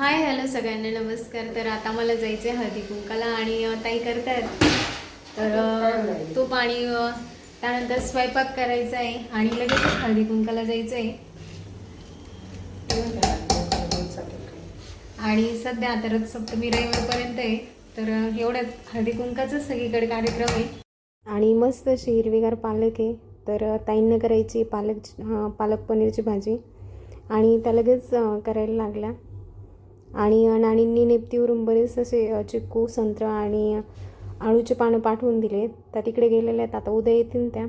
Hi hello सगळ्यांना नमस्कार. तर आता मला जायचं आहे हळदी कुंकाला आणि ताई करतायत तर तूप आणि त्यानंतर स्वयंपाक करायचा आहे आणि लगेच हळदी कुंकाला जायचं आहे. आणि सध्या आता रथसप्तमी रविवारपर्यंत आहे तर एवढ्यात हळदी कुंकाचा सगळीकडे कार्यक्रम आहे आणि मस्त अशी हिरवीगार पालक आहे. तर ताईंना करायची पालक पनीरची भाजी आणि त्या लगेच करायला लागल्या. आणि नाणींनी नेपतीवरून बरेच असे चिक्कू संत्रा आणि आळूचे पानं पाठवून दिले. त्या तिकडे गेलेल्या आहेत, आता उद्या येतील त्या.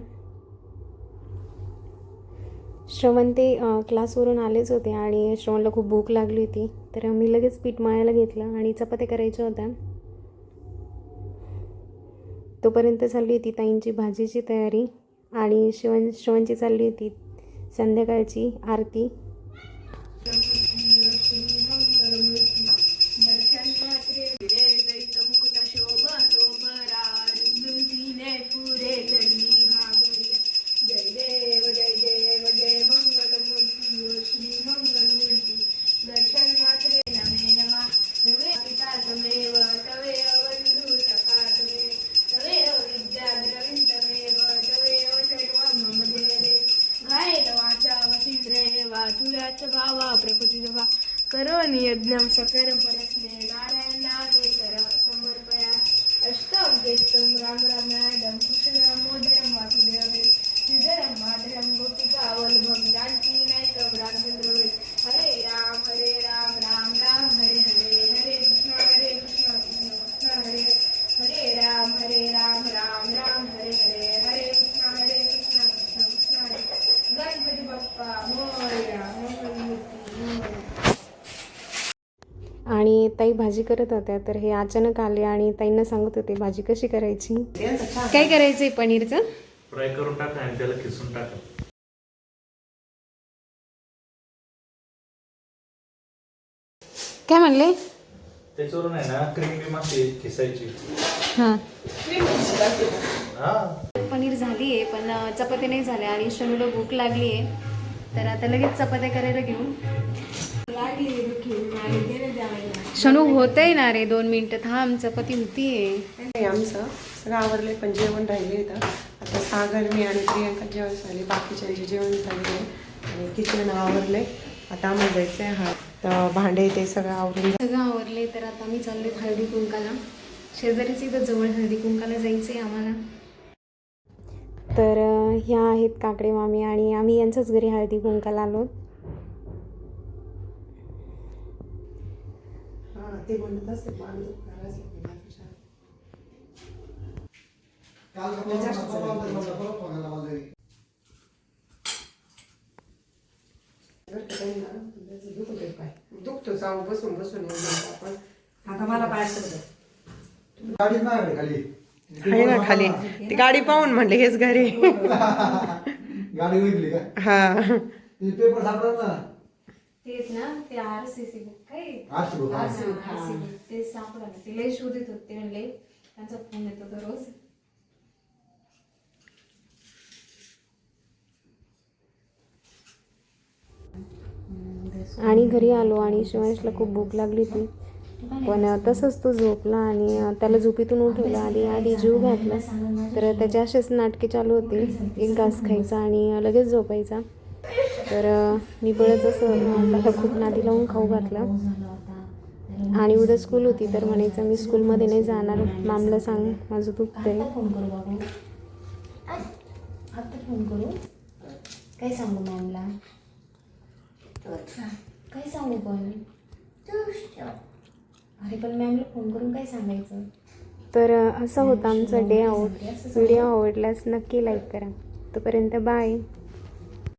श्रवण ते क्लासवरून आलेच होते आणि श्रवणला खूप भूक लागली होती तर मी लगेच पीठ मळायला घेतलं आणि चपात्या करायच्या होत्या. तोपर्यंत चालली होती ताईंची भाजीची तयारी आणि श्रवणची चालली होती संध्याकाळची आरती. भावा प्रकृतीवा करोनी यज्ञं सकरं परस्मे नारायणादेकर समर्पया अष्टं केष्टं राम रामायणं कृष्णदामोदरं वासुदेवं श्रीधरं माधरं गोपिकावल्लभं जानकी नायकं रामचंद्रवे हरे राम राम राम हरे हरे हरे कृष्ण कृष्ण कृष्ण हरे हरे राम राम राम हरे हरे हरे कृष्ण कृष्ण कृष्ण हरे गणपती बाप्पा मोरया मंगलमूर्ती मोरया. आणि ताई भाजी करत होत्या तर हे अचानक आले आणि ताईंना सांगत होते भाजी कशी करायची. काय करायचंय पनीरचं फ्राय करून टाका आणि त्याला किसून टाका. काय म्हणले त्याच्यावरून आहे ना क्रीम बी मासे किसायची. हां हा पनीर झाली आहे पण चपाती नाही झाल्या आणि शनूला भूक लागली आहे तर आता लगेच चपात्या करायला घेऊ. शनू होतंय ना रे 2 मिनिटं थांब चपाती होतीये. आमचं सगळं आवरले पण जेवण राहिले इथं. आता सागर मी आणि प्रियंका जेवण झाले, बाकीच्यांचे जेवण झाले आणि किचन आवरले. आता आम्हाला जायचं आहे तर भांडे ते सगळं आवरले तर आता मी चालले हळदी कुंकाला. शेजारीच इथं जवळ हळदी कुंकाला जायचं आहे आम्हाला. तर ह्या आहेत काकडे मामी आणि आम्ही यांच्याच घरी हळदी कुंकाला आलो. ते म्हणत असते दुखतो जाऊ बसून बसून आपण. आता मला गाडी नाही खाली आहे ना खाली ती गाडी पाहून म्हणले हेच घरी. गाडी विकली का? हा पेपर सापडत ना तेच ना ते RCC बुक काय RCC बुक ते सापडा ना ते लय शोधित होते म्हणले त्यांचा फोन येतो दररोज. आणि घरी आलो आणि शिवांशला खूप भूक लागली होती पण तसंच तो झोपला आणि त्याला झोपेतून उठवलं आधी जीव घातला तर त्याचे असेच नाटके चालू होते. एक घास खायचा आणि लगेच झोपायचा. तर मी बळच असं त्याला खूप नादी लावून खाऊ घातलं आणि उद्या स्कूल होती तर म्हणायचं मी स्कूलमध्ये नाही जाणार, मॅमला सांग माझं दुखतंय. फोन करू काय सांगू मॅमला काय सांगू पण अरे पण मॅमला फोन करून काय सांगायचं. तर असा होता आमचा डे आउट. व्हिडिओ आवडल्यास नक्की लाईक करा. तोपर्यंत बाय.